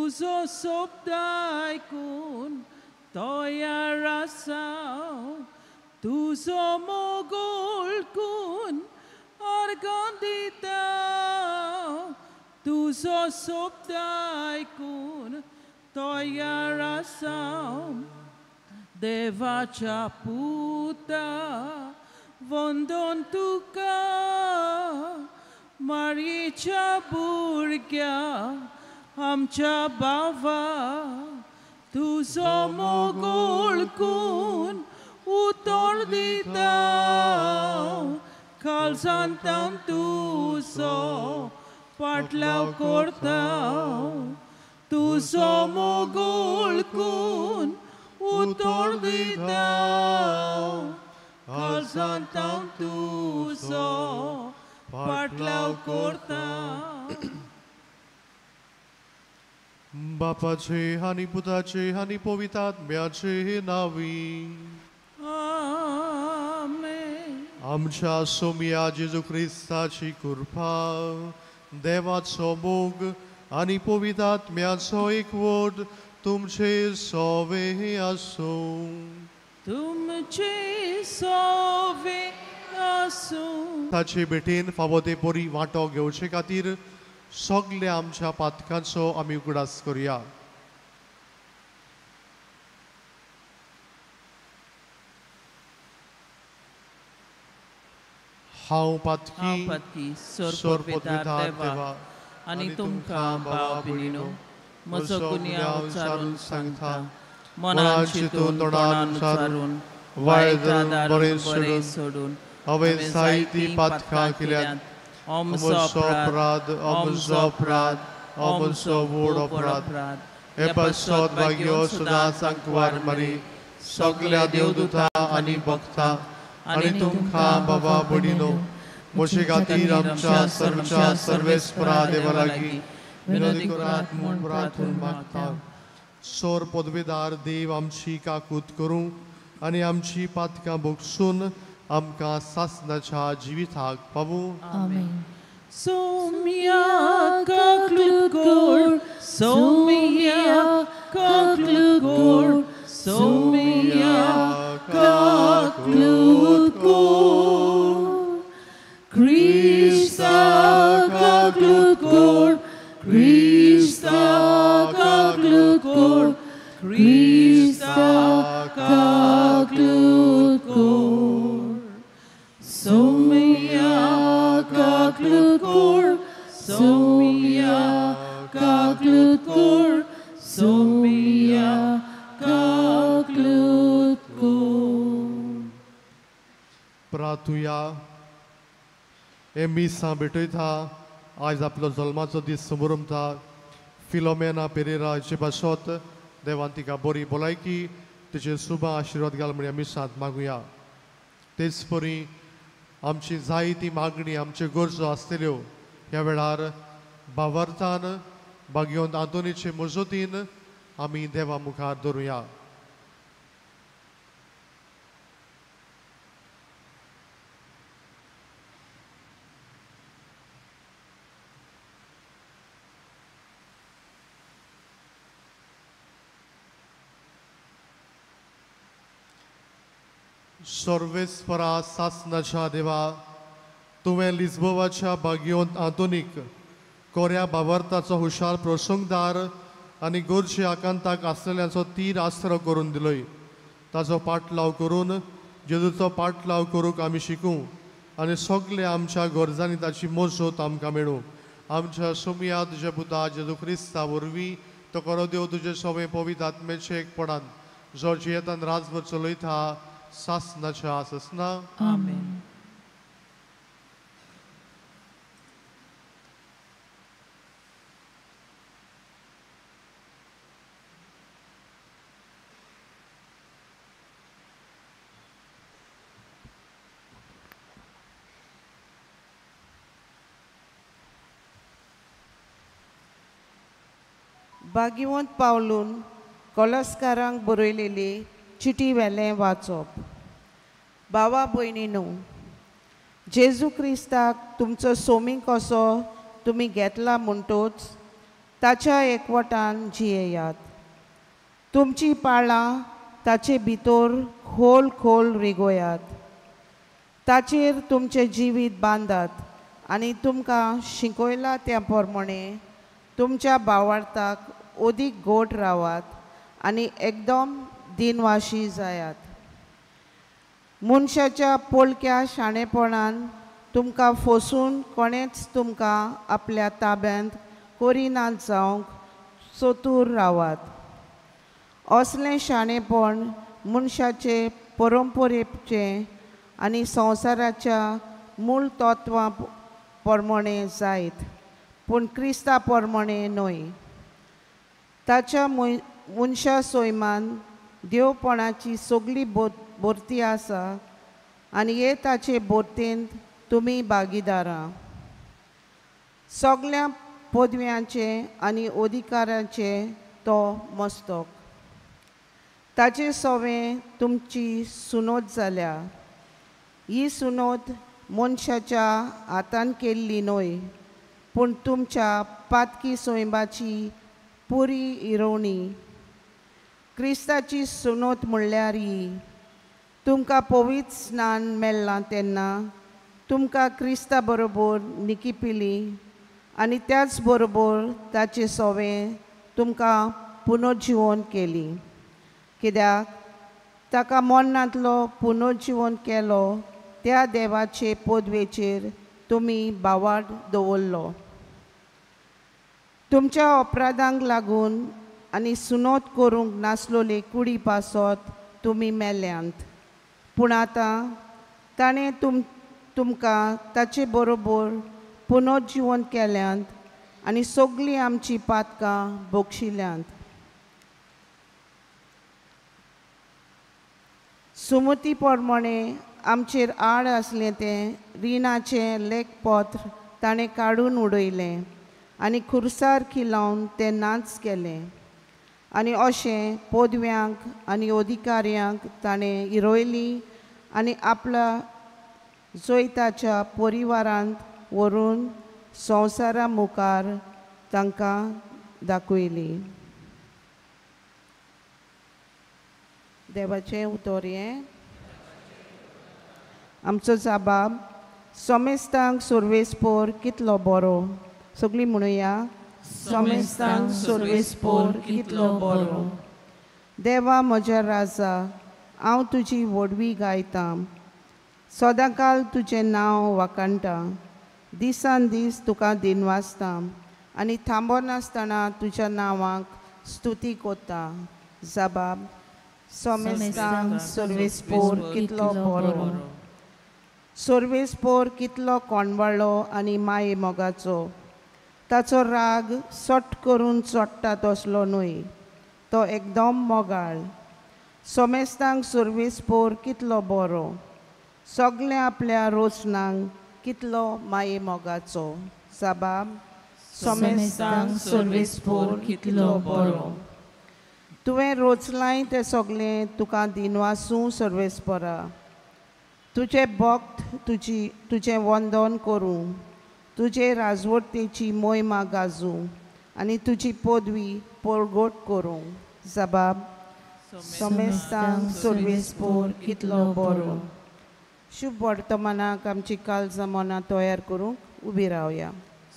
तुजो शब्द आयकून तयार आसा तुजो मोग ओळखून अर्गां दिता तुजो शब्द आयकून तयार आसा देवाच्या पुता वंदन तुका मारयेच्या भुरग्या आमच्या बावा तुजो मोग ओळखून उतर दिता काळजांत तुजो पाटलाव करता तुजो मोग ओळखून उतर दिता काळजांत तुजो पाटलाव करता बापाचे आणि पुताचे आणि पवित्रात्म्याचे नावी आमेन. आमच्या सोमिया जेजू ख्रिस्ताची कृपा देवाचो मोग आणि पवित्रात्म्याचो एकवट तुमचे सोवे आसो तुमचे सोवे आसो ताचे भेटेन फावो ते बरी वांटो घेवचे खातीर सगल्या आमच्या पातकांचो आमी उगडास करुया. हांव पातकी सोर पिता देवा आनी तुमकां भाव भयणीनो म्हजो गुन्यांव उच्चारून सांगता मनान चिंतून तोंडान उच्चारून वायट बरें सोडून हांवें जायतीं पातकां केल्यात अमचो अपराध अमचो व्हड अपराध हे पश्चात भाग्यो सुद्दां सांकवार मारी सगल्या देवदूतां आनी भक्तां आनी तुमकां बाबा भयणीनो म्हजे खातीर आमच्या सर्वेस्परा देवा लागीं विनंती करात म्हूण प्रार्थून मागता. सोर पदवेदार देव आमची काकूत करूं आनी आमची पातकां भोगसून आमकां सासणाच्या जिविताक पावूं. आमेन. सोमिया काकलुगोर सोमिया काकलुगोर सोमिया काकलुगोर Krista kaklukor Krista kaklukor Krista kaklukor Somia kaklukor Somia kaklukor Somia kaklukor प्रार्थुया. हे मिसां भेटयता आज आपलो जल्माचो दीस समारंभता फिलोमेना पेरेरा हाचे पासत देवान तिका बरी भलायकी तिचे शुभ आशिर्वाद घाल म्हण मिसांत मागुया. तेच परी आमची जायती मागणी आमच्यो गरजो आसतल्यो ह्या वेळार भावार्थान भाग्यवंत आंतोनीचे मजतीन आमी देवा मुखार दवरुया. सर्वेस्परा सासणाच्या देवा तुवें लिस्बोवाच्या भाग्यवंत आंतोनीक कोऱ्या भावार्थाचो हुशार प्रसंगदार आनी गोरचे आकांताक आसलेल्यांचो तीर आसरो करून दिलोय. ताचो पाटलाव करून जेजूचो पाटलाव करूंक आमी शिकूं आनी सगळे आमच्या गरजांनी ताची मजत आमकां मेळूं. आमच्या सोमिया तुज्या पुता जेजू ख्रिस्ता वरवीं तो करो देव तुजे सवे पवित्र आत्म्याचे एकपणान जो जियेतान राजभर चलयता सासणाच्या आसना. आमेन. भाग्यवंत पावलून कोलस्कारांक बरयलेली चिटी वेलें वाचप. भावा भयणीनो, जेजू क्रिस्ताक तुमचो सोमीक कसो तुमी घेतला म्हणटोच ताच्या एकवटान जियेयात. तुमची पाळां ताचे भितर खोल खोल रिगोयात. ताचेर तुमचें जिवीत बांदात आनी तुमकां शिकयलां त्या प्रमाणे तुमच्या भावार्थाक ओदीक गोट रावात आनी एकदम दिनवाशी जायात. मनशाच्या पोलक्या शाणेपणान तुमकां फसून कोणेच तुमकां आपल्या ताब्यांत करिनात जावंक चतूर रावात. असलें शाणेपण मनशाचे परंपरेचे आनी संवसाराच्या मूळ तत्वां प्रमाणे जायत, पूण क्रिस्ता प्रमाणे न्हय. ताच्या मनशा सैमान देवपणाची सगळी बोरती आसा आनी हे ताचे बोरतेंत तुमी भागीदारां. सगळ्या पदव्यांचे आनी अधिकारांचे तो मस्तक. ताचे सवें तुमची सुनोद जाल्या. ही सुनोद मनशाच्या हातान केल्ली न्हय, पूण तुमच्या पातकी सैमाची पुरी इरोवणी. क्रिस्ताची सुनोद म्हणल्यार ही. तुमकां पवित्र स्नान मेळ्ळां तेन्ना तुमकां क्रिस्ता बरोबर निकिपिली आनी त्याच बरोबर ताचे सवें तुमकां पुनर्जीवन केली. कित्याक ताका मरणांतलो पुनर्जीवन केलो त्या देवाचे पदवेचेर तुमी भावार्थ दवरलो. तुमच्या अपराधांक लागून आनी सुनोद करूंक नासलोले कुडी पासत तुमी मेल्यांत, पूण आतां ताणें तुमकां ताचे बरोबर पुनर्जीवन केल्यांत आनी सगळीं आमची पातकां बक्षिल्यांत. सुमती प्रमाणे आमचेर आड आसलें तें रिणाचें लेखपत्र ताणें काडून उडयलें आनी खुर्सार खिलावन तें नाच केलें. आनी अशें पदव्यांक आनी अधिकाऱ्यांक ताणें इरोयली आनी आपल्या जैताच्या परिवारांत व्हरून संवसारा मुखार तांकां दाखयली. देवाचें उतर हें. आमचो जाबाब सोमेस्तांक सर्वेस्पोर कितलो बरो. सगळीं म्हणुया, सोमेस्तांक सर्वेस्पोर कितलो बरो. देवा म्हज्या राजा, हांव तुजी व्हडवी गायतां. सदांकाल तुजें नांव वाखाणटां. दिसान दीस तुका दिनवासतां आनी थांबनासतना तुज्या नांवाक स्तुती कोत्ता. जाबाब सोमेस्तांक सर्वेस्पोर कितलो बरो. सर्वेस्पोर कितलो कोणवाळो आनी माये मोगाचो. ताचो राग सट करून चोडटा तसलो न्हय, तो एकदम मोगाळ. सोमेस्तांक सर्वेस्पोर कितलो बरो. सगळ्या आपल्या रोचनांक कितलो माये मोगाचो. जाबाब सोमेस्तांक सर्वेस्पोर कितलो बरो. तुवें रोचलाय तें सगळें तुका दिनवासूं सर्वेस्पोरा. तुजे भक्त तुजें वंदन करूं, तुजे राजवटेची मोहिमा गाजूं आनी तुजी पदवी परगट करूं. जाबाब सोमेस्तांक सर्वेस्पोर कितलो बरो. शुभ वर्तमानाक आमची काळजां मनां तयार करूंक उबी रावया.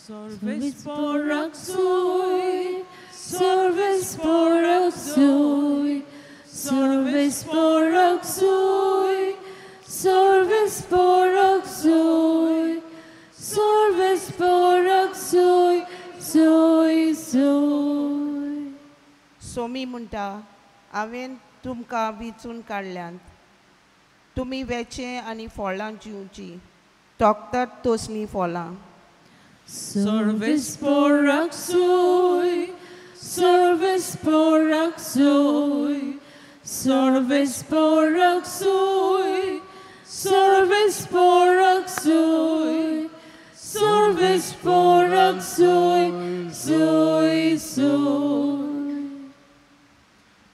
सर्वेस्पोराक सोय, सर्वेस्पोराक सोय, सर्वेस्पोराक सोय, सर्वेस्पोराक सोय, सर्वेस्पोराक सोय, सोय सोय. सोमी म्हणटा, हांवें तुमकां विचून काडल्यांत. तुमी वेचें आनी फळां जिवची, तोखतात तसलीं फळां. सर्वेस्पोराक सोय, सर्वेस्पोराक सोय, सर्वेस्पोराक सोय, सर्वेस्पोराक सोय, सर्वेस्पोराक सोय, सोय सोय.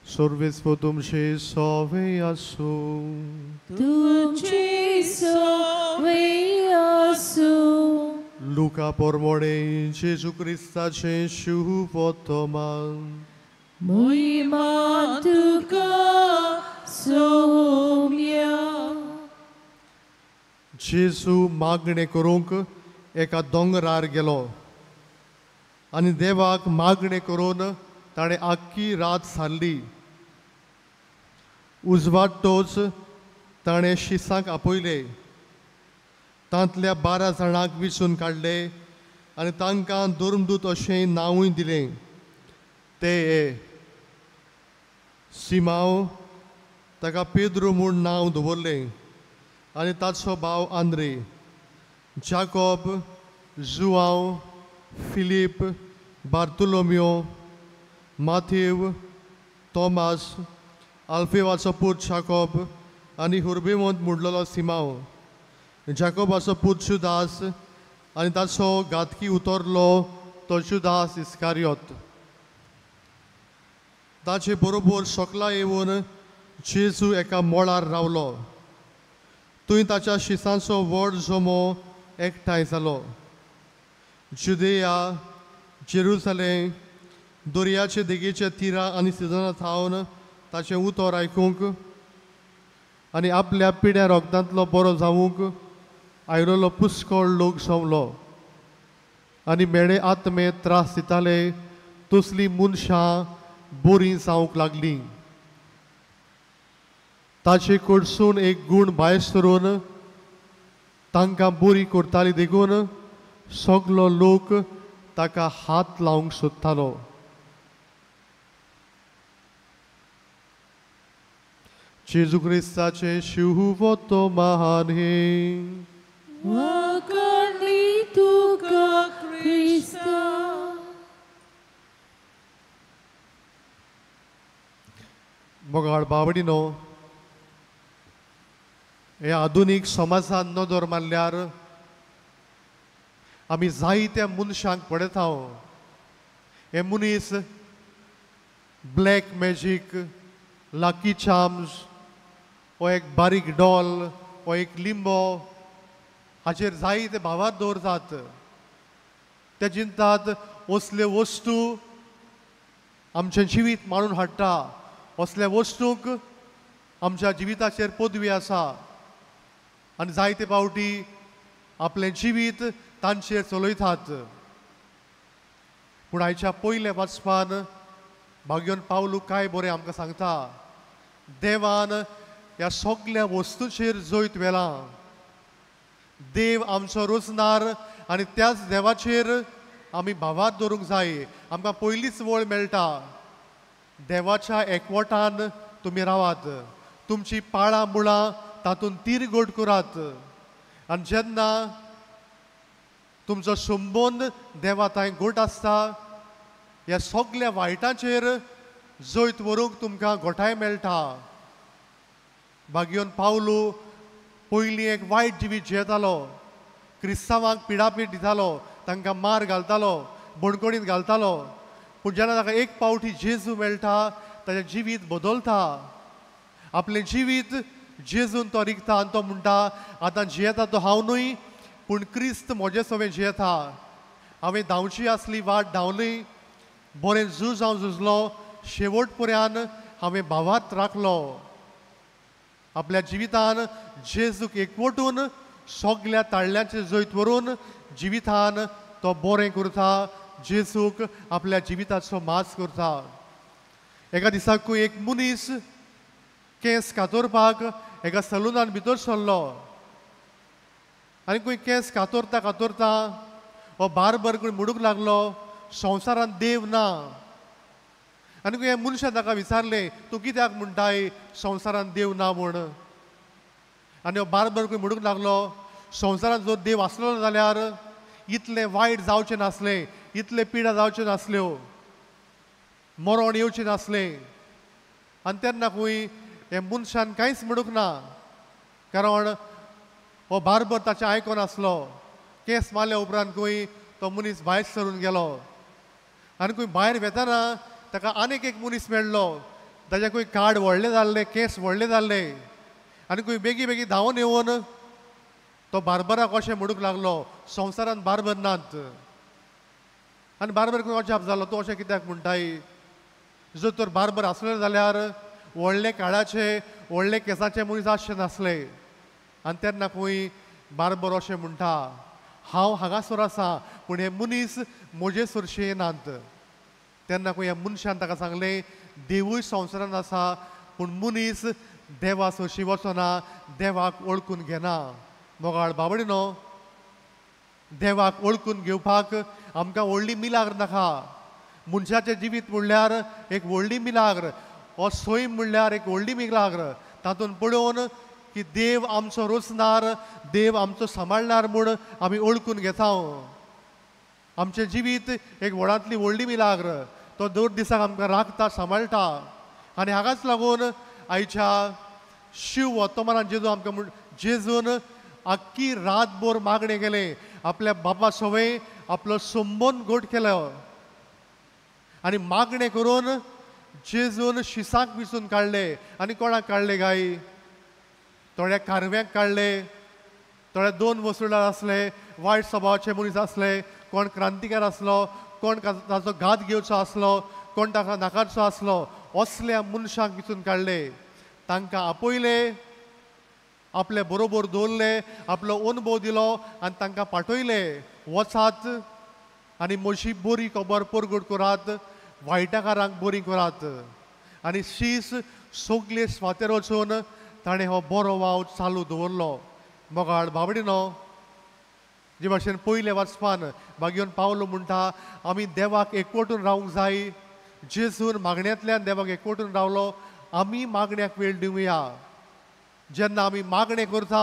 सर्वेस्po तुमचे सवे आसूं. तुमची सोय आसूं. लुका पोरमोडे जेजू क्रिस्ताचे शुभ वर्तमान Moima tuka soumya. जेजू मागणे करूंक एका दोंगरार गेलो आनी देवाक मागणे करून ताणें आख्खी रात सारली. उजवाडटोच ताणें शिसांक आपयले. तांतल्या 12 जाणांक विचून काडले आनी तांकां दुर्मदूत अशें नांवूय दिलें. ते सिमांव, ताका पेद्रू म्हूण नांव दवरलें, आनी ताचो भाव आंद्रे, जाकोब, जुआंव, फिलीप, बार्तुलोम्यो, माथेव, तोमास, आल्फेवाचो पूत जाकोब आनी हुर्बेमोंत म्हणलोलो सिमांव, जाकोबाचो पूत जुदास आनी ताचो घातकी उतरलो तो जुदास इस्कारियोत. ताचे बरोबर सोकला येवन जेजू एका मोळार रावलो. थंय ताच्या शिसांचो व्हड जमो एकठांय जालो. जुदेया, जेरुसलेम, दर्याचे देगेच्या तिरां आनी सिदोना थावन ताचें उतर आयकूंक आनी आपल्या पिड्या रोगदांतलो बरो जावूंक आयिल्लो पुष्कळ लोक जमलो. आनी मेळे आत्मे त्रास दिताले तसलीं मनशां बरीं जावंक लागलीं. ताचे कडसून एक गूण भायर सरून तांकां बरी करताली देखून सगलो लोक ताका हात लावंक सोदतालो. जेजू क्रिस्ताचे शिव तो महान हे Wakani tuka Krista. मोगाळ बावडीनो, हे आधुनीक समाजान नदर मारल्यार आमी जायत्या मनशांक पळयता. हे मनीस ब्लॅक मॅजीक, लाकी चार्म्स, हो एक बारीक डॉल, हो एक लिंबो, हाचेर जायते भावार दवरतात. ते चिंतात असल्यो वस्तू आमचें जिवीत मांडून हाडटा. असल्या वस्तूंक आमच्या जिविताचेर पदवी आसा आनी जायते फावटी आपलें जिवीत तांचेर चलयतात. पूण आयच्या पयल्या वाचपान भाग्योन पावलू काय बरें आमकां सांगता. देवान ह्या सगळ्या वस्तूंचेर जैत वेलां. देव आमचो रोजनार आनी त्याच देवाचेर आमी भावार दवरूंक जाय. आमकां पयलींच वळ मेळटा, देवाच्या एकवटान तुमी रावात, तुमची पाळां मुळां तातूंत तिरगोड करात. आनी जेन्ना तुमचो संबंद देवा थंय घोट आसता, ह्या सगळ्या वायटाचेर जैत व्हरूंक तुमकां घोटाय मेळटा. भाग्योन पावलू पयलीं एक वायट जिवीत जियेतालो. क्रिस्तांवांक पिडापीड दितालो, तांकां मार घालतालो, बणकोणींत घालतालो. पूण जेन्ना ताका एक पावटी जेजू मेळटा, ताचें जिवीत बदलता. आपलें जिवीत जेजून तो रिगता आनी तो म्हणटा, आतां जियेता तो हांव न्हय, पूण क्रिस्त म्हजे सवें जियेता. हांवें धांवची आसली वाट धांवली, बरें झूज हांव झुजलो, शेवट पर्यान हांवें भावार्थ राखलो. आपल्या जिवितान जेजूक एकवटून सगळ्या ताळ्यांचें जैत व्हरून जिवितान तो बरें करता. जेजूक आपल्या जिविताचो माज करता. एका दिसाक एक मनीस केंस कातोरपाक एका सलूनान भितर सरलो आनी खंय केंस कातोरता कातोरता हो बार्बर कोण म्हणूंक लागलो, संवसारांत देव ना. आनी खंय मनशान ताका विचारलें, तूं कित्याक म्हणटाय संवसारांत देव ना म्हूण. आनी हो बार्बर खंय म्हणूंक लागलो, संवसारांत जर देव आसलो जाल्यार इतलें वायट जावचें नासलें, इतले पिडा जावच्यो नासल्यो, मरण येवचें नासलें. आनी तेन्ना खंय हे मनशान कांयच म्हणूंक ना, कारण हो बार्बर ताचें आयकोन आसलो. केंस मारल्या उपरांत खंय तो मनीस भायर सरून गेलो. आनी खंय भायर वेताना ताका आनीक एक मनीस मेळ्ळो. ताचे खंय काड व्हडले जाल्ले, केंस व्हडले जाल्ले. आनी खंय बेगी बेगी धांवन येवन तो बार्बराक अशें म्हणूंक लागलो संवसारान बार्बर नात आनी बार्बर करून अजाप जालो तूं अशें कित्याक म्हणटाय जर तर बार्बर आसलें जाल्यार व्हडले काळाचे व्हडले केसाचे मनीस आसचे नासले आनी तेन्ना खंय बार्बर अशें म्हणटा हांव हांगासर आसा पूण हे मनीस म्हजे सुरशे येनात तेन्ना खंय ह्या मनशान ताका सांगलें देवूय संवसारान आसा पूण मनीस देवा सरशी वचना देवाक वळखून घेना मोगाळ बाबडीनो देवाक वळखून घेवपाक आमकां व्हडली मिलाग्र नाका मनशाचें जिवीत म्हणल्यार एक व्हडली मिलाग्र हो सैम म्हणल्यार एक व्हडली मिलाग्र तातूंत पळोवन की देव आमचो रोसनार देव आमचो सांबाळणार म्हूण आमी वळखून घेता आमचें जिवीत एक व्हडांतली व्हडली मिलाग्र तो दर दिसाक आमकां राखता सांबाळटा आनी हाकाच लागून आयच्या शिव वर्तमानांत जेजू आमकां जेजून आख्खी रातभर मागणें केलें आपल्या बाबा सवय आपलो संबंद घोट केलो आनी मागणें करून जेजून शिसाक विसून काडले आनी कोणाक काडले गाय थोड्या कारव्यांक काडले थोडे 2 वसुलार आसले वायट स्वभावाचे मनीस आसले कोण क्रांतिकार आसलो कोण ताचो घात घेवचो आसलो कोण ताका नाकारचो आसलो असल्या मनशांक विचून काडले तांकां आपयले आपले बरोबर दवरले आपलो अनुभव दिलो आनी तांकां पाठयले वचात आनी म्हजी बरी खबर परगट करात वायटाकारांक बरी करात आनी शीस सगळे स्वातेर वचून ताणें हो बरो वाव चालू दवरलो मोगाळ बाबडीनो जे भाशेन पयले वाचपान भाग्योन पावलो म्हणटा आमी देवाक एकवटून रावूंक जाय जेजून मागण्यांतल्यान देवाक एकवटून रावलो आमी मागण्याक वेळ दिवया जेन्ना आमी मागणें करता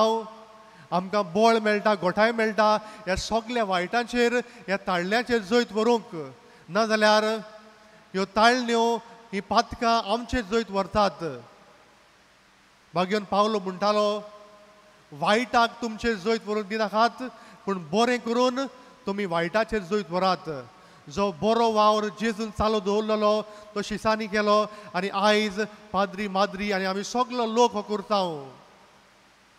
आमकां बळ मेळटा गोठाय मेळटा ह्या सगळ्या वायटांचेर ह्या ताळण्याचेर जैत व्हरूंक नाजाल्यार ह्यो ताळण्यो ही पातकां आमचेर जैत व्हरतात भाग्योन पावलो म्हणटालो वायटाक तुमचेर जैत व्हरूंक दिनाकात पूण बरें करून तुमी वायटाचेर जैत व्हरात जो बरो वावर जेजून चालू दवरलेलो तो शिसांनी केलो आनी आयज पाद्री माद्री आनी आमी सगलो लोक हो करता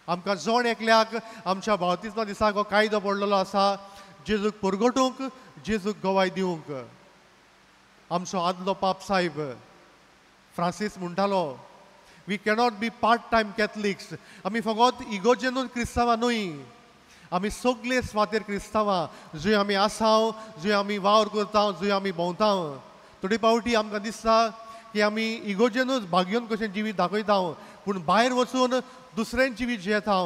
आमकां जोण एकल्याक आमच्या बावतिस्मा दिसाक हो कायदो पडलेलो आसा जेजूक परगटूंक जेजूक गोवाय दिवंक आमचो आदलो पाप साहेब फ्रांसीस म्हणटालो we cannot be part time Catholics आमी फकत इगोजेनूच क्रिस्तांवां न्हय आमी सगळे स्वातेर क्रिस्तांवां जंय आमी आसा जंय आमी वावर करता जंय आमी भोंवता थोडी पावटी आमकां दिसता की आमी इगोजेनूच भाग्योन कशें जिवीत दाखयता पूण भायर वचून दुसऱ्यां जिवीत जियेता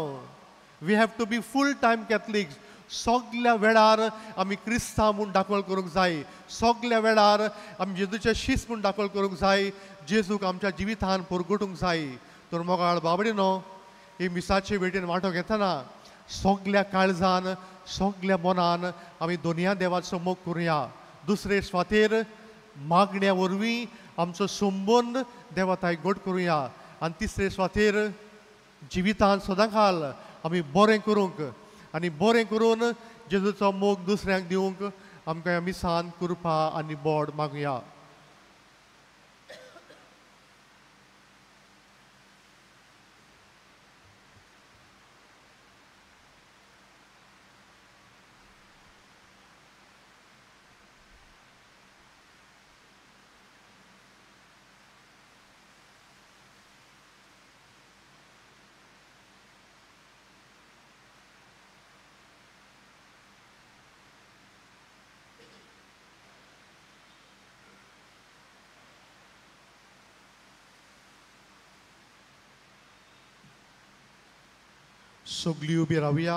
we have to be full time Catholics सगल्या वेळार आमी क्रिस्तांव म्हूण दाखोवळ करूंक जाय सगल्या वेळार आमी जेजूचे शिस म्हूण दाखोवळ करूंक जाय जेजूक आमच्या जिवितान परगटूंक जाय तर मोगाळ बाबडीनो ही मिसाचे भेटेन वांटो घेतना सगल्या काळजान सगल्या मनान आमी दोनया देवाचो मोग करुया दुसरे स्वातेर मागण्या वरवीं आमचो संबंद देवाताय घट करुया आनी तिसरे स्वातेर जिवितान सदांकाल आमी बरें करूंक आनी बरें करून जेजूचो मोग दुसऱ्यांक दिवंक आमकां ह्या मिसान कृपा आनी बोड मागुया सगळीं उबी रावया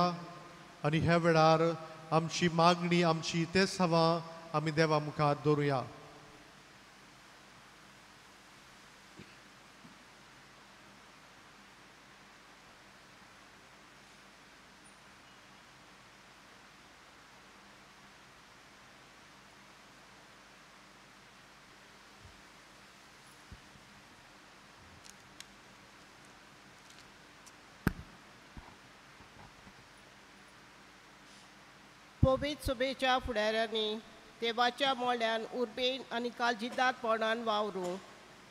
आनी ह्या वेळार आमची मागणी आमची ते सवां आमी देवा मुखार दवरुया पवित्र सभेच्या फुडाऱ्यांनी देवाच्या मोल्यान उर्बेन आनी काळजीदारपणान वावरूं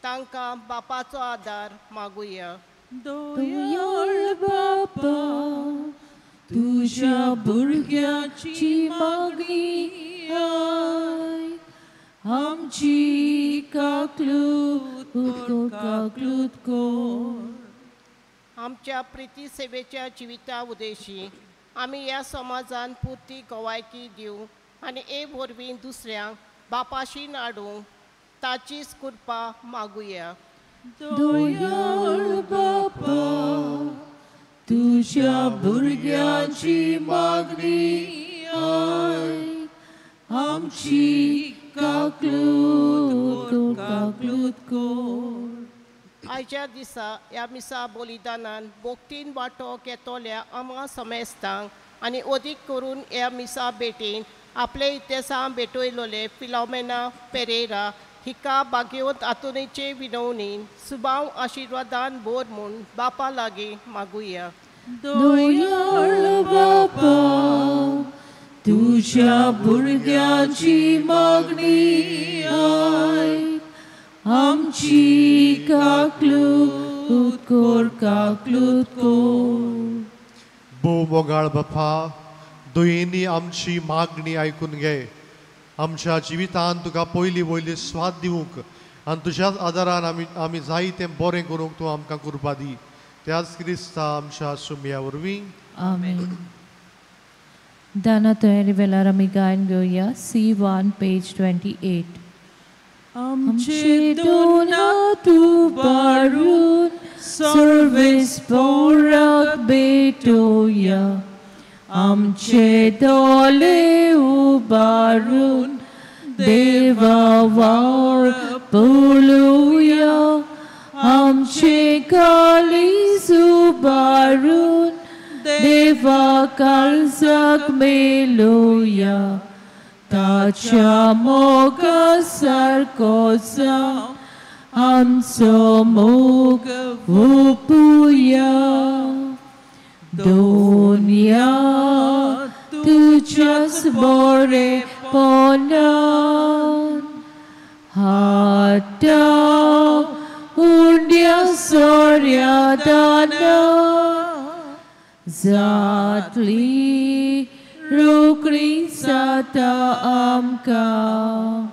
तांकां बापाचो आदार मागुया दयाळ बापा तुझ्या भुरग्याची मागणी आय आमची काकलूत कोर. आमच्या प्रिती सेवेच्या जिविता उदेशी आमी ह्या समाजान पुर्ती गोवायकी दिवं आनी हे वरवीं दुसऱ्यांक बापाशी नाडूंक ताचीच कृपा मागुया. दयाळ बापा तुझ्या भुरग्याची मागणी आय आमची काकलूत कोर. आयच्या दिसा ह्या मिसा बलिदानान भोगतीन वांटो घेतोल्या आमकां समेस्तांक आनी अदीक करून ह्या मिसा भेटेन आपले इतिहासां भेटयलोले फिलोमेना पेरेरा हिका भाग्यवंत आतुनीचे विनवणीन सुभाव आशिर्वादान बोर म्हूण बापा लागीं मागुया. दयाळ बापा तुझ्या भुरग्याची मागणी आय आमची काकलूत कोर. भोव मोगाळ बापा दोयेनी आमची मागणी आयकून घे. आमच्या जिवितांत तुका पयली वयली स्वाद दिवंक आनी तुज्याच आदारान आमी जायतें बरें करूंक तूं आमकां कृपा दी. त्याच क्रिस्ता आमच्या सुमया वरवीं. आमेन. दाना तयारी वेळार आमी गायन घेवया. C1 page 28. आमचे दोन हात उबारून सर्वेस पोराक भेटोया. आमचे दोळे उबारून देवा वार पळोवया. आमचे काळीज उबारून देवा काळजाक मेलोया. ताच्या मोगा सारको जावं आमचो मोग ओपुया. दोनया तुझ्याच बरेपणान हाता उंड्या सोऱ्या दाना जातली रोखडी जाता आमकां.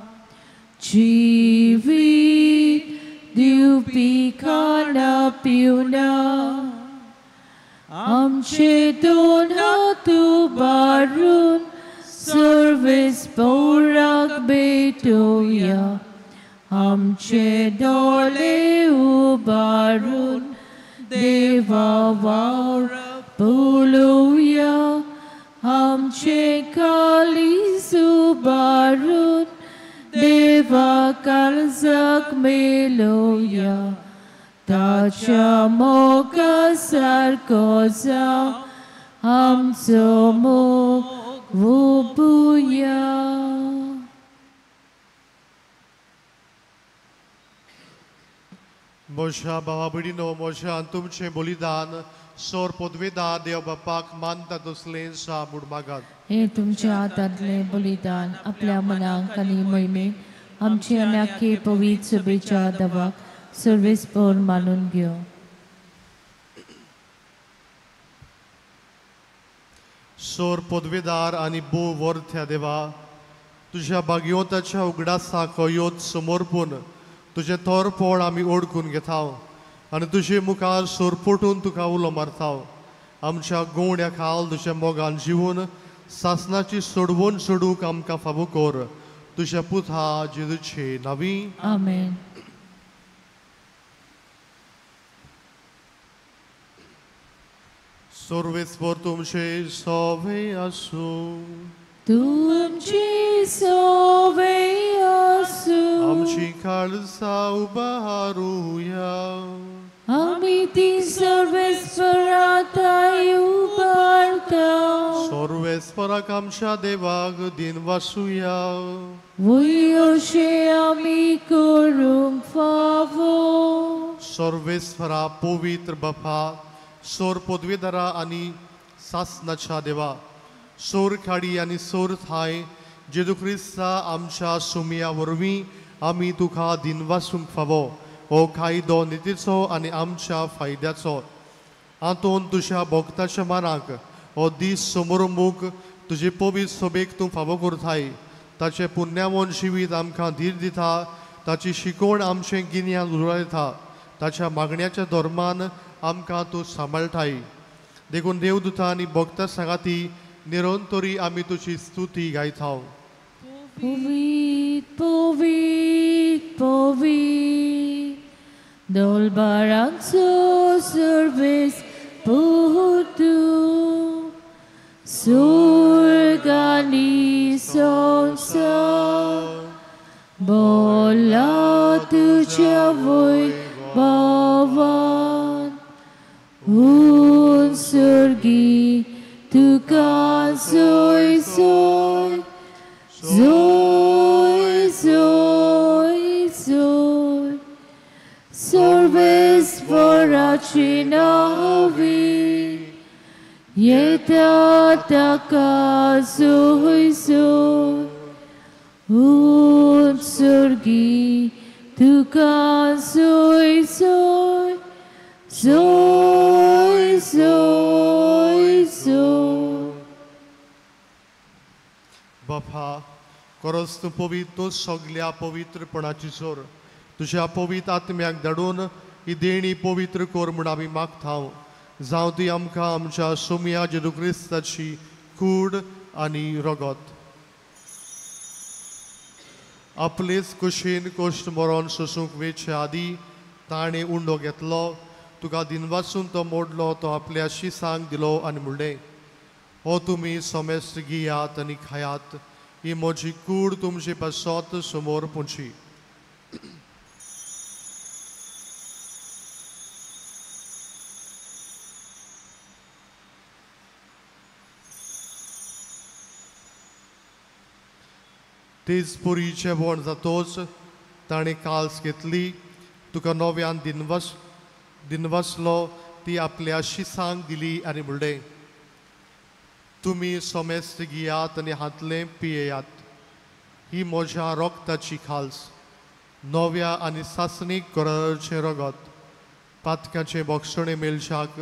जिवीत दिवपी खाणा पिवना आमचे दोन हात उबारून सर्वेस पोराक भेटोया. आमचे दोळे उबारून देवा वार पळोवया. आमचे काळीज उबारून देवा काळजाक मेलोया. ताच्या मोगा सारको जावं आमचो मोग ओपुया. म्हज्या भावा भयणीनो, म्हज्या तुमचें बलिदान सोर पदवेदार देव बापाक मानता तसलें सा म्हूण मागात. हे तुमच्या हातांतले बलिदान आपल्या मनाक आनी मोहिमेक आमचे अनाखे पवित्र सभेच्या दवाक सर्वेस पोर मानून घेव. सोर पदवेदार आनी भोव वर्थ्या देवा, तुज्या भाग्यवंताच्या उगडासाक योत समर्पून तुजें तोरपण आमी ओळखून घेता आनी तुजे मुखार सोरपटून तुका उलो मारता. आमच्या गोंड्या खाल तुज्या मोगान जिवन सासनाची सोडवण सोडूंक आमकां फावो कर. तुज्या पुता जेजूचे नांवी. आमेन. सर्वेस्वर तुमचे सोवे आसूं. तुमची सोवे आसूं. आमची काळजा उबारूया. आमी ती सर्वेस्वराताय उबारता. सर्वेस्वराक आमच्या देवाक दिन वासुया. वयशे आमी करूंक फावो. सर्वेस्वरा पवित्र बापा, सोर पदवेदारा आनी सासनाच्या देवा, सोर खाडी आनी सोर थाय जेजू क्रिस्ता आमच्या सुमया वरवीं आमी तुका दिन वासूंक फावो. हो कायदो नितीचो आनी आमच्या फायद्याचो. हातूंत तुज्या भक्ताच्या मनाक हो दीस समोर मूक तुजे पवित्र सोबेक तूं फावो करताय ताचे पुण्यावन जिवीत आमकां धीर दिता ताची शिकवण आमचें गिन्यान उरयता ताच्या मागण्याच्या धर्मान आमकां तूं सांबाळटाय देखून देवदूतां आनी भक्तां सांगाती निरंतरी आमी तुजी स्तुती गायता Povit, povit, povit, dolbarang so service putu, surgani sonsa, bola tuja voi bavan, un surgi tu kan soy soy. Zoe, Zoe, Zoe, service for a chinavi, yeta taka Zoe, Zoe, un surgi tuka Zoe, Zoe, Zoe, Zoe, Zoe. बापा खरोच तूं पवित्र सगल्या पवित्रपणाची सोर तुज्या पवित्र आत्म्याक धाडून ही देणी पवित्र कोर म्हूण आमी मागता जावं ती आमकां आमच्या सोम्या जेजू क्रिस्ताची कूड आनी रगत आपलेच कुशीन कोश्ट मरण सोसूंक वेचे आदी ताणें उंडो घेतलो तुका दिनवासून तो मोडलो तो आपल्या शिसांक दिलो आनी म्हणलें हो तुमी सोमेस्त गियात आनी खायात ही म्हजी कूड तुमचे पासत समोर पोंची तेच पुरीचे वण जातोच ताणें काल्स घेतली तुका नव्यान दिनवासलो ती आपल्या शिसांक दिली आनी म्हणलें तुमी सोमेस्त गियात आनी हातलें पियेयात ही म्हज्या रोगताची खाल्स नव्या आनी सासणीक करारचें रगत पातकाचें भक्षणे मेलशाक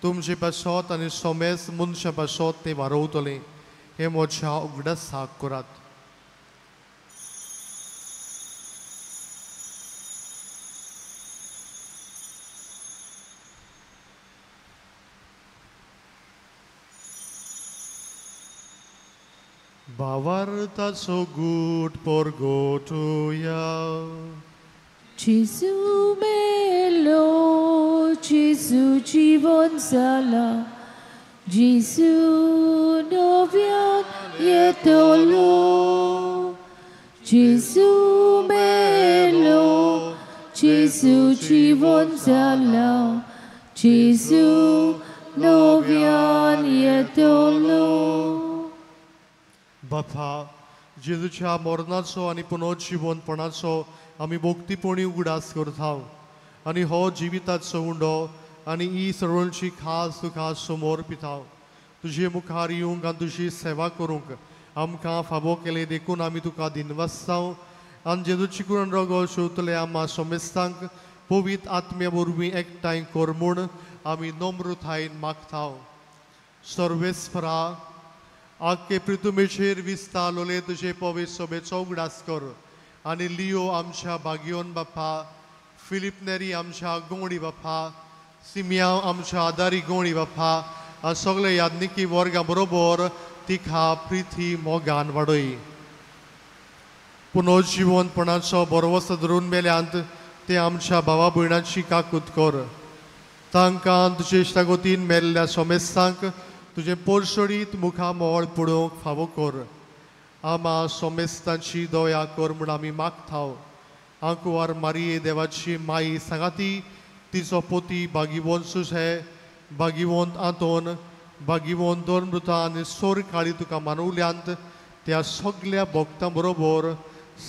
तुमचे पासत आनी सोमेस्त मनशा पासत तें वारवतलें हें म्हज्या उगडासाक करात Bawartaco gut porgotuja. Gesù melo, Gesù জীবন সালা, Gesù novian yetolo, Gesù melo, Gesù জীবন সালা, Gesù novian yetolo. बापा जेजूच्या मरणाचो आनी पुनर्जीवनपणाचो आमी भोक्तीपणी उगडास करता आनी हो जिविताचो उंडो आनी ही सर्वांची खास तुका समोर पिता तुजे मुखार येवंक आनी तुजी सेवा करूंक आमकां फावो केले देखून आमी तुका दिनवासता आनी जेजूची कुरण रगो शेवतले आम्हा सोमेस्तांक पवित्र आत्म्या वरवीं एकठांय कर म्हूण आमी नम्रतायेन मागता सर्वेस्परा आख्खे पृथ्वीचेर विस्तारलोले तुजे पवित्र सोबेचो उगडास कर आनी लियो आमच्या बागियोन बापा फिलिप नेरी आमच्या गोंडी बापा सिमिया आमच्या आदारी गोंडी बापा सगळे यादनिकी वर्गा बरोबर तिका प्रिथी मोगान वाडय पुनर्जीवनपणाचो बरोवसो धरून मेल्यांत ते आमच्या भावा भयणांची काकूत कर तांकां तुजे इश्टागोतीन मेल्ल्या सोमेस्तांक तुजे पोरसोडीत मुखा मोळ पडोवंक फावो कर आमा सोमेस्तांची दया कर म्हूण आमी मागता आंकुवार मारिये देवाची माई सांगाती तिचो पोती भागिवंत सुशे भागिवंत आंतोन भागिवंत दोन मृतां आनी सोर काळी तुका मानवल्यांत त्या सगळ्या भक्तां बरोबर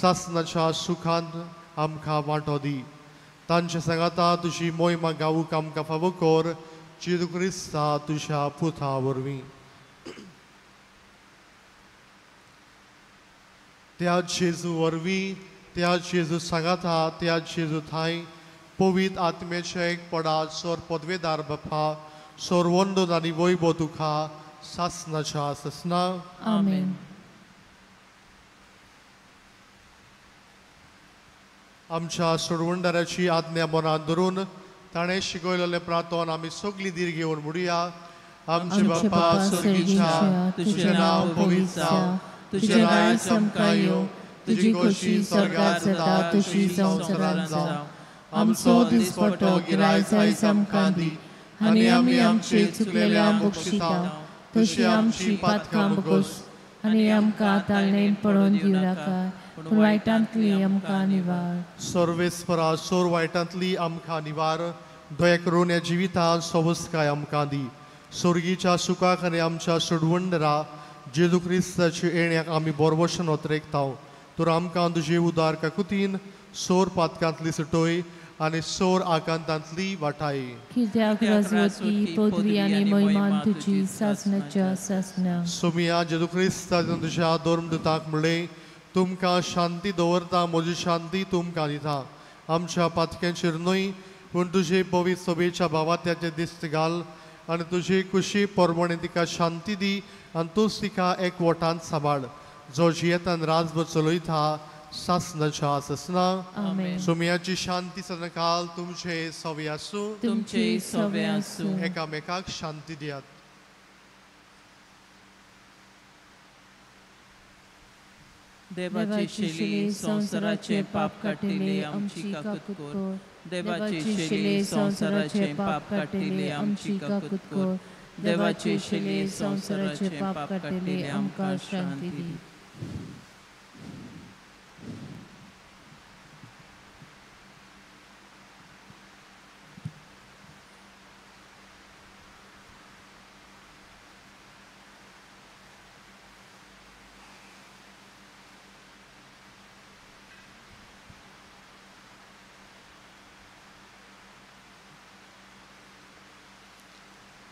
सासनाच्या सुखांत आमकां वांटो दी तांच्या सांगाता तुजी मोहिमा गावूंक आमकां फावो कर जेजू क्रिस्ता तुझ्या पुता वरवीं त्या जेजू वरवीं त्या जेजू सांगाता त्या जेजू थंय पवित्र आत्म्याचे एक पडा सोर पदवेदार बापा सोर वंदन आनी वैभव तुका सासनाच्या ससना आमेन. आमच्या सोडवणदाराची आज्ञा मनात धरून ताणें शिकयलेलें प्रार्थना आमी सगळीं दीर घेवन म्हणुया. आमचे बाप्पा स्वर्गीच्या, तुझें नांव पवित्र जावं, तुझें राज आमकां येवं, तुजी खोशी स्वर्गांत जाता तशी संवसारांत जावं. आमचो दिसपट्टो गिरायज आयज आमकां दी, आनी आमी आमचे चुकलेल्यांक बक्षिता तशी आमची पातकां बगोस, आनी आमकां ताळणेन पडोवन दिवं नाका, पूण वायटांतली आमकां निवार. सर्वेस्परा सोर वायटांतली आमकां निवार, दया करून ह्या जिवितांत सवस्काय आमकां दी. स्वर्गीच्या सुखाक आनी आमच्या सोडवणदारा जेजू क्रिस्ताच्या येण्याक आमी बोरवोशन ओतरेकताव. तर आमकां तुजे उदार काकुतीन सोर पातकांतली सुटोय आनी सोर आकांतांतली वाटाय. कित्याक राजवटी, पदवी आनी महिमान तुजी सासणाच्या सासना. सोमिया जेजू क्रिस्तान तुज्या धर्मदूताक म्हणलें, तुमकां शांती दवरता, म्हजी शांती तुमकां दिता. आमच्या पातक्यांचेर न्हय पूण तुजे पवित्र सोबेच्या भावात्याचे दिश्ट घाल, आनी तुजी खुशी परमणे तिका शांती दी, आनी तूंच तिका एकवटांत सांबाळ. जो जियेतान राजभर चलयता सासनाच्या ससना. आमेन. सोमियाची शांती सदांकाल तुमचे सवे आसूं. तुमचे सवे आसूं. एकामेकाक शांती दियात. देवाची शेली संसाराचे पाप काटिले आमची काकूत कोर. देवाची शेली संसाराचे पाप काटिले आमची काकूत कोर. देवाची शेली संसाराचे पाप काटिले आमकां शांती दी.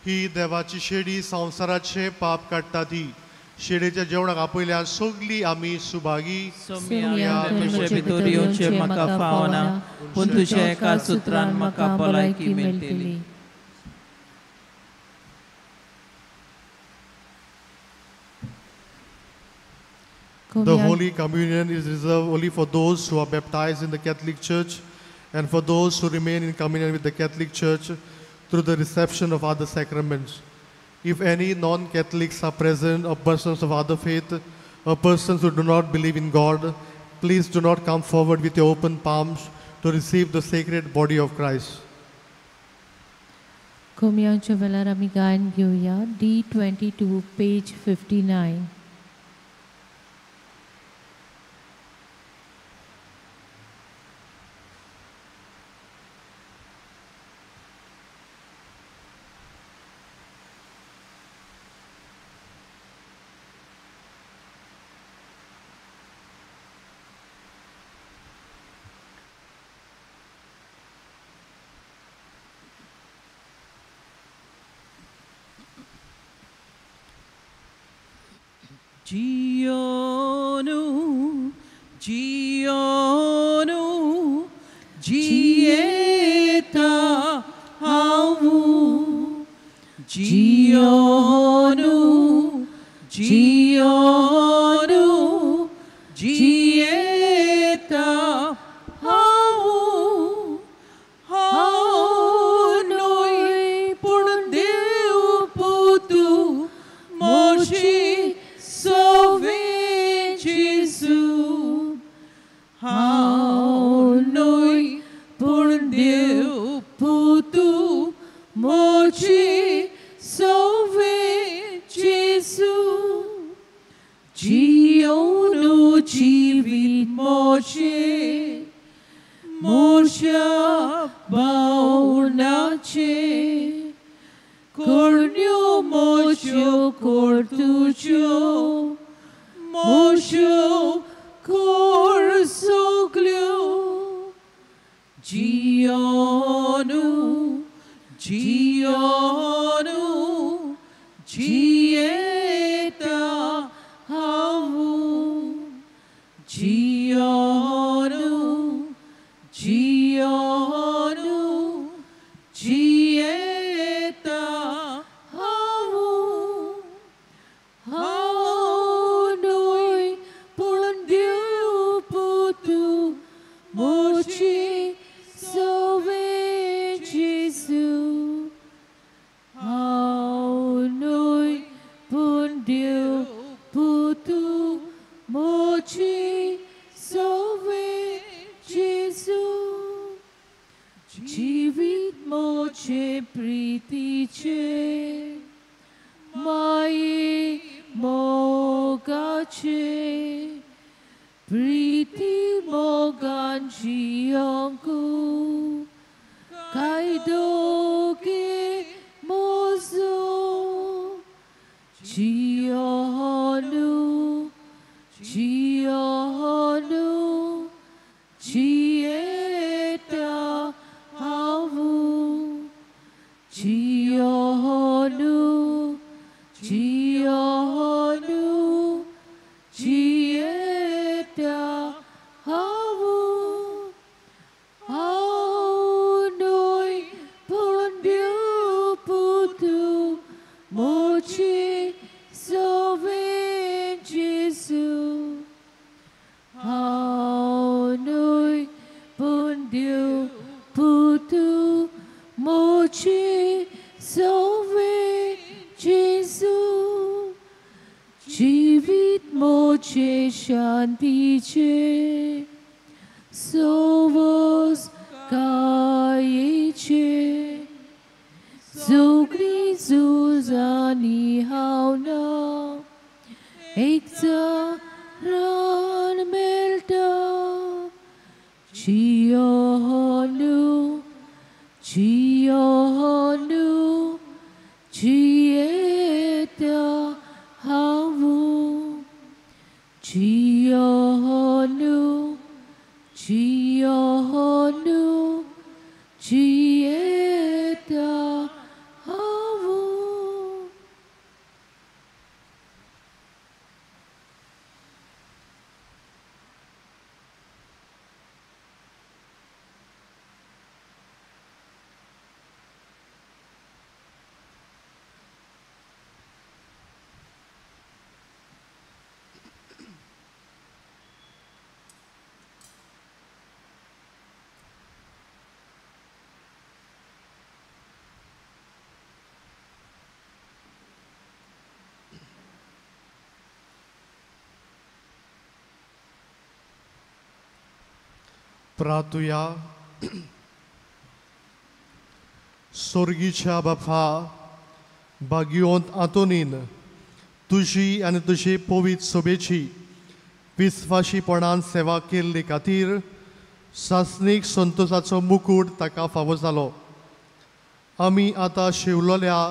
ही देवाची शेडी संसाराचे पाप काडटा ती. शेडेच्या जेवणाक आपयल्या सगळीं आमी सुभागी. सोम्या तुजे भितर येवचे म्हाका फावना, पूण तुज्या एका सुत्रान म्हाका भलायकी मेळटली. The Holy Communion is reserved only for those who are baptized in the Catholic Church and for those who remain in communion with the Catholic Church through the reception of other sacraments. If any non-Catholics are present or persons of other faith or persons who do not believe in God, please do not come forward with your open palms to receive the sacred body of Christ. कोमयांच्या वेळार आमी गायन घेवया. D22 page 59. Gionu, Gionu, Gieta havu. Gionu, Gionu, Gieta havu. Hanoi pun Deu putu moshi. Sauve Jesus, how noi por Deus putu mochi sauve Jesus, Giono chivit mochi mosha baunache. Cornio mocho cortucho, mocho corsoglio. Gionu, Gionu, Gieta havu. Gionu, Gionu, Gieta havu. Priti mogan chiyongku kaidoke mozo chiyonu chiyonu chieta havu chiyonu chiyonu chieta havu aunoi pondiu putu mochi sove Jesu aunoi pondiu putu mochi sove Jesu जीवित मोचे शांतीचे सोवोस कायेचे जोगरी जुजानी हावना एकचा रान मेलता चियोनु चियोनु चिएता havu chiyonu chiyonu chieta havu. प्रार्थूया. स्वर्गीच्या बापा, भाग्यवंत आंतोनीन तुझी आनी तुझे पवित्र सभेची विस्वाशीपणान सेवा केल्ले खातीर शासनीक संतोषाचो मुकुट ताका फावो जालो. आमी आतां शिवलोल्या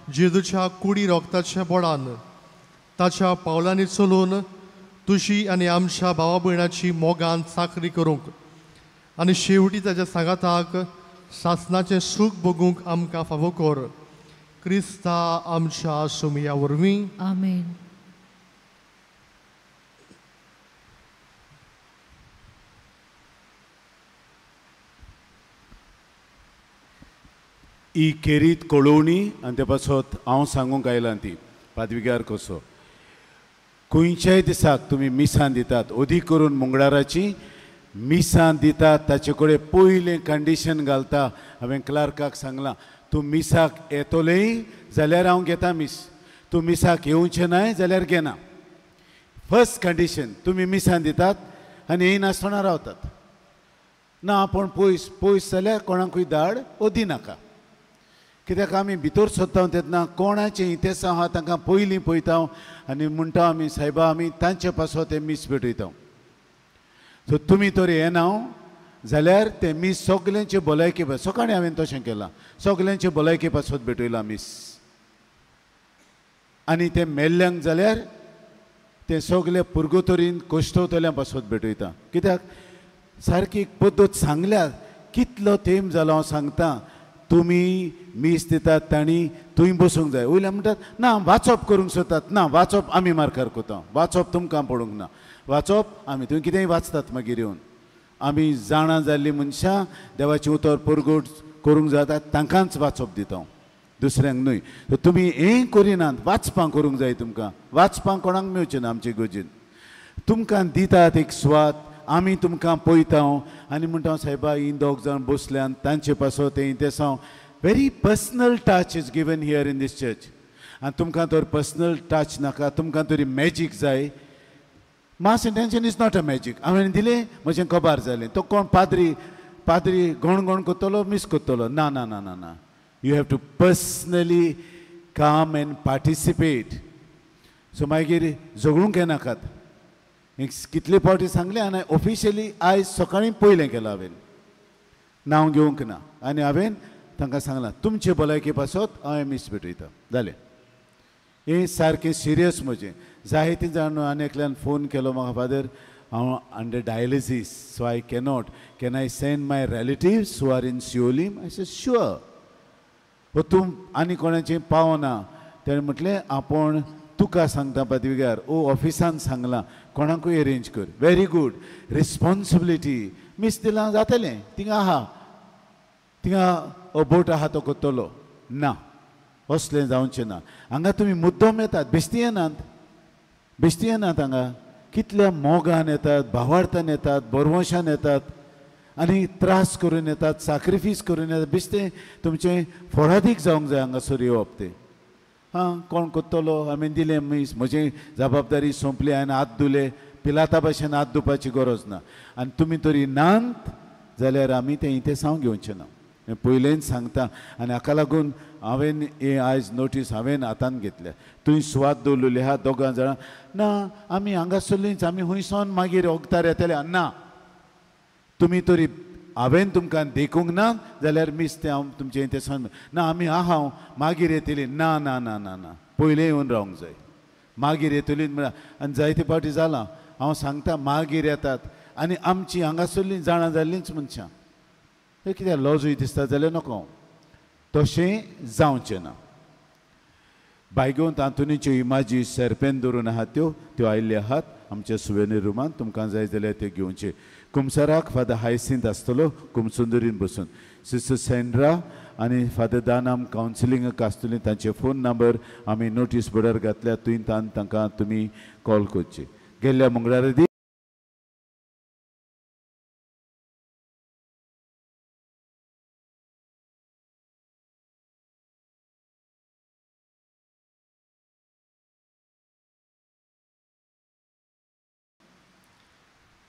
जेजूच्या कुडी रोगताच्या बोडान ताच्या पावलांनी चलून तुझी आनी आमच्या भावा भयणाची मोगान चाकरी करूंक आनी शेवटी ताच्या सांगाताक शासनाचें सूख भोगूंक आमकां फावो कर. क्रिस्ता आमच्या सुमया वरवीं. आमेन. ही खेरीत कळोवणी आनी ते पासत हांव सांगूंक आयलां ती पादविकार कसो. खंयच्याय दिसाक तुमी मिसान दितात, अदीक करून मंगळाराची मिसान दितात, ताचे कडेन पयलें कंडिशन घालता. हांवें क्लार्काक सांगलां, तूं मिसाक येतोलेय जाल्यार हांव घेता मीस, तूं मिसाक येवचें नाय जाल्यार घेना. फर्स्ट कंडिशन तुमी मिसान दितात आनी येयनासतना रावतात. ना आपूण पयस पयस जाल्यार कोणाकूय धाड ओदी नाका. कित्याक आमी भितर सोदता तेन्ना कोणाचें इतिहास आहा तांकां पयलीं पळयता आनी म्हणटा आमी सायबा आमी तांचे पासो ते मीस भेटयता. सो तुमी तर येना जाल्यार ते मीस सगल्यांचे भलायके सकाळीं हांवें तशें केलां, सगल्यांचे भलायके पासत भेटयलां मीस. आनी ते मेल्ल्यांक जाल्यार ते सगळे पुर्गोतोरीन कोश्टोतोल्यां पासत भेटयता. कित्याक सारकी पद्दत सांगल्यार कितलो तेंप जालो हांव सांगता. तुमी मीस दितात तांणी थंय बसूंक जाय. वयल्यान म्हणटात ना वाचप करूंक सोदतात, ना वाचप आमी मार्कार कोता, वाचप तुमकां पडूंक ना, वाचप आमी थंय कितेंय वाचतात मागीर येवन. आमी जाणां जाल्लीं मनशां देवाचें उतर परगट करूंक जाता तांकांच वाचप दिता, दुसऱ्यांक न्हय. सो तुमी हें करिनात, वाचपाक करूंक जाय. तुमकां वाचपाक कोणाक मेळचें ना आमचे गोजीन. तुमकां दितात एक स्वाद, आमी तुमकां पळयता आनी म्हणटा सायबा ही दोग जाण बसल्यान तांचे पासो तें तें सांग. Very personal touch is given here in this church. आनी तुमकां तर पर्सनल टच नाका, तुमकां तरी मॅजीक जाय. Mass intention is not a magic. हांवें दिलें म्हजें खबर जालें. तो कोण पाद्री गण करतलो मीस करतलो, ना ना ना ना ना. You have to personally come and participate. So मागीर झगडूंक येनाकात. कितले फावटी सांगले आनी ऑफिशियली आयज सकाळीं पयलें केलां हांवें नांव घेवंक ना आनी हांवें तांकां सांगलां तुमचे भलायके पासत हांव मिस भेटयतां जालें हें सारकें सिरियस म्हजें जायतीं जाण आनी एकल्यान फोन केलो म्हाका फादर हांव under dialysis so I can I send my relatives who are in Siolim I say sure हो तूं आनी कोणाचें पावना ताणें म्हटलें आपूण तुका सांगता पदवीगार ऑफिसान सांगलां कोणाकूय अरेंज कर वेरी गूड रिस्पॉन्सिबिलिटी मिस दिलां जातलें थिंगा आहा थिंगा बोट आहा तो कोत्तलो ना असलें जावचें ना हांगा तुमी मुद्दम येतात बेश्टी येनात हांगा कितल्या मोगान येतात भावार्थान येतात बोरवोशान येतात आनी त्रास करून येतात सॅक्रिफीस करून येतात बेश्टें तुमचें फळादीक जावंक जाय हांगासर येवप तें हां कोण कोत्तलो हांवें दिलें मिस म्हजी जबाबदारी सोंपली हांवें हात धुले पिलाता भशेन हात धुवपाची गरज ना आनी तुमी तरी नात जाल्यार आमी तें इथे सावन घेवचें ना हें पयलेंच सांगता आनी हाका लागून हांवें हें आयज नोटीस हांवें हातान घेतल्या तुवें सुवात दवरलेली आहा दोगां जाणां ना आमी हांगासरलींच आमी हुंयसावन मागीर वखदार येतले ना तुमी तरी हांवें तुमकां देखूंक ना जाल्यार मिस तें हांव तुमचें तें सांग ना आमी आहा मागीर येतली ना ना ना ना ना पयलें येवन रावंक जाय मागीर येतलीं म्हळ्यार आनी जायते फावटी जालां हांव सांगता मागीर येतात आनी आमचीं हांगासरलीं जाणां जाल्लींच मनशां हें कित्याक लॉजूय दिसता जाल्यार नको तशें जावचें ना बायगोंत आंतुनीच्यो इमाजी सेर्पेन दवरून आहात त्यो आयिल्ल्यो आहात आमच्या सुवेनर रुमान तुमकां जाय जाल्यार ते घेवचे कुमसाराक फादर हायसिंत आसतलो कुमसुंदरीन बसून सिस्टर सेंड्रा आनी फादर दानाम कावन्सिलिंगाक आसतलीं तांचे फोन नंबर आमी नोटीस बोर्डार घातल्या तांकां तुमी कॉल करचे गेल्ल्या मंगळारा दी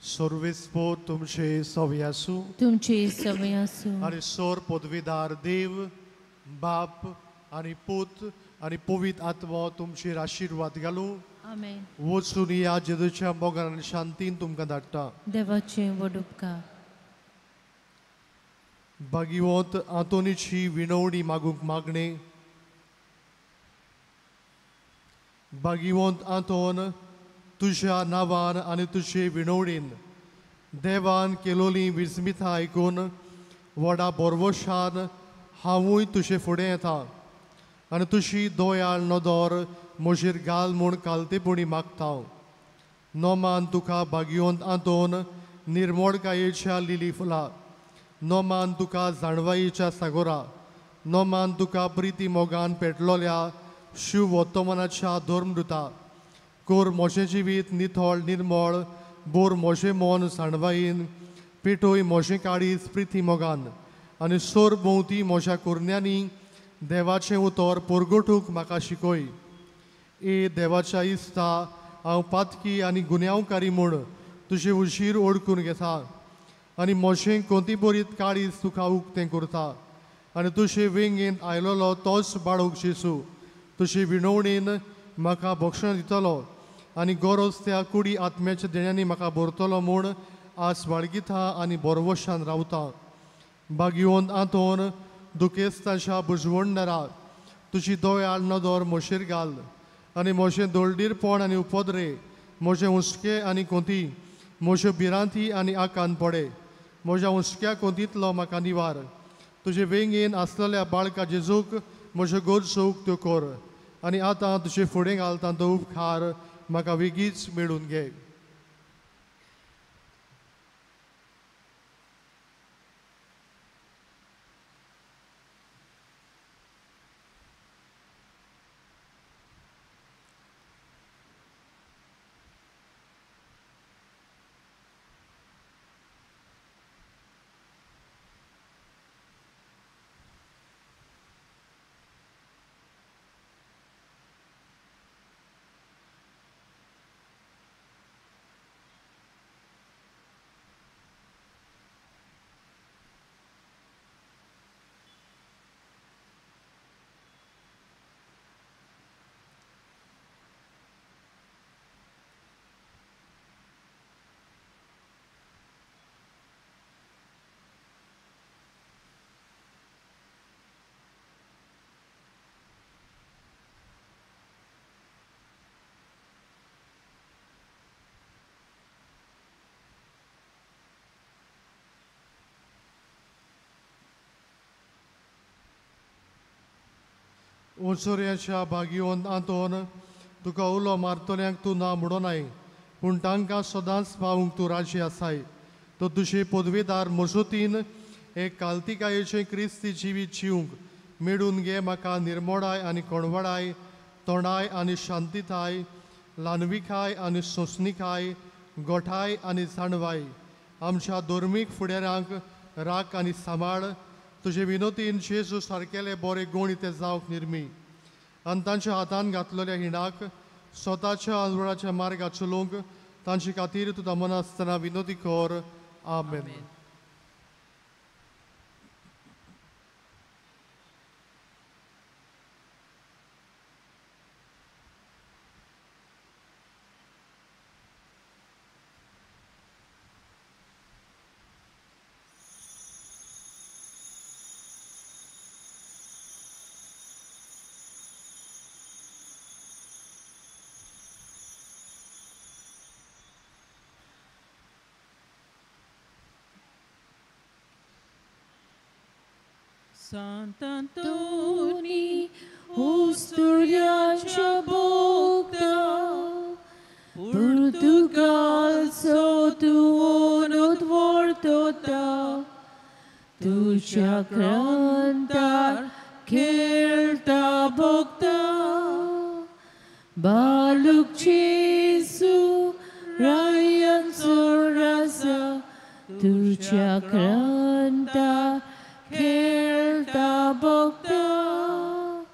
सर्वेस्पो तुमचे सवय आसूं तुमची सवय आसूं आनी सोर पदवीदार देव बाप आनी पूत आनी पवित्र आत्मो तुमचेर आशिर्वाद घालूं आमेन वचून ह्या जेजूच्या मोगान आनी शांतीन तुमकां धाडटा देवाचे व्हड उपकार भागिवंत आंतोनीची विनवणी मागूंक मागणे भागिवंत आंतोन तुज्या नांवान आनी तुजे विनवणेन देवान केलोली विस्मितां आयकून व्हडा बोरवोशान हांवूय तुजे फुडें येता आनी तुजी दोयाळ नदर म्हजेर घाल म्हूण कालतेपणी मागता नोमान तुका भागिवंत आंतोन निर्मोळकायेच्या लिली फुलां नोमान तुका जाणवायेच्या सागोरा नोमान तुका प्रिती मोगान पेटलोल्या शिव वर्तमानाच्या धर्मृता कोर मोशें जिवीत निथळ निर्मळ बोर मोशें मोन साणवाईन पेटोय मोशें काळीज प्रिती मोगान आनी सोर भोंवती मोशा कुरण्यांनी देवाचें उतर पोरगोटूक म्हाका शिकय ए देवाच्या इस्ता हांव पातकी आनी गुन्यांवकारी म्हूण तुजे उशीर ओळखून घेता आनी मोशें कोंती बरीत काळीज तुका उक्तें करता आनी तुजे वेंगेन आयलोलो तोच बाळूक जेसू तुजे विनवणेन म्हाका भक्षण दितलो आनी गरज त्या कुडी आत्म्याच्या देण्यांनी म्हाका भरतलो म्हूण आस बाळगिता आनी बोरवोशान रावता भागिवंत आंतोन दुखेस्ताच्या बुजवणदारा तुजी दोयाळ नदर मोशेर घाल आनी मोशें दोळडीरपण आनी उपद्रे मोशें हुस्के आनी कोंती मोज्यो भिरांती आनी आकान पडे म्हज्या हुस्क्या कोंतींतलो म्हाका निवार तुजे वेंगेन आसलेल्या बाळका जेजूक म्हज्यो गरजोक त्यो कर आनी आतां तुजे फुडें घालता तो उपकार म्हाका बेगीच मेळून घे ओसोऱ्याच्या बागयोन आंतोन तुका उलो मारतल्यांक तूं ना म्हणोनाय पूण तांकां सदांच पावूंक तूं राजी आसाय तो तुजे पदवेदार मजतीन एक काल्तिकायेचें क्रिस्ती जिवीत जिवंक मेळून घे म्हाका निर्मोळाय आनी कोणवडाय तोंडाय आनी शांतीताय ल्हानविकाय आनी सोंसणिकाय गोठाय आनी जाणवाय आमच्या धर्मीक फुडाऱ्यांक राख आनी सांबाळ तुजे विनोतीन जेजू सारकेले बरे गूण ते जावंक निर्मी आनी तांच्या हातान घातलेल्या हिणाक स्वताच्या आंदोळाच्या मार्गात चलोवंक तांचे खातीर तुका मनासतना विनोदी कर आमेन. Sant'Antoni, Usturiancia Bogda, Portugal sotuonut vortota, Tucia Krantar, Kelta Bogda, Baluk Jesu, Ryan Sorasa, Tucia Krantar, Kelta Bogda,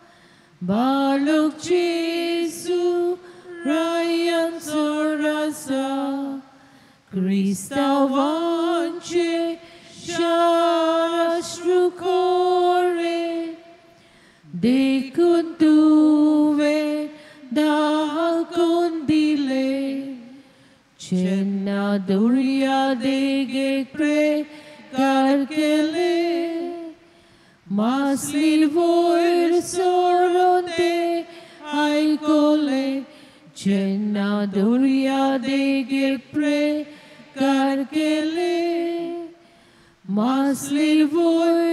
Baluk Jesu, Ryan Sorasa, Krista Vance, Sharastrucore, De Kuntuve, Da Kundile, Chenna Duria de Gekre, Karkele, Masli voir soronte aikole Chenna duria de gepre karkele Masli voir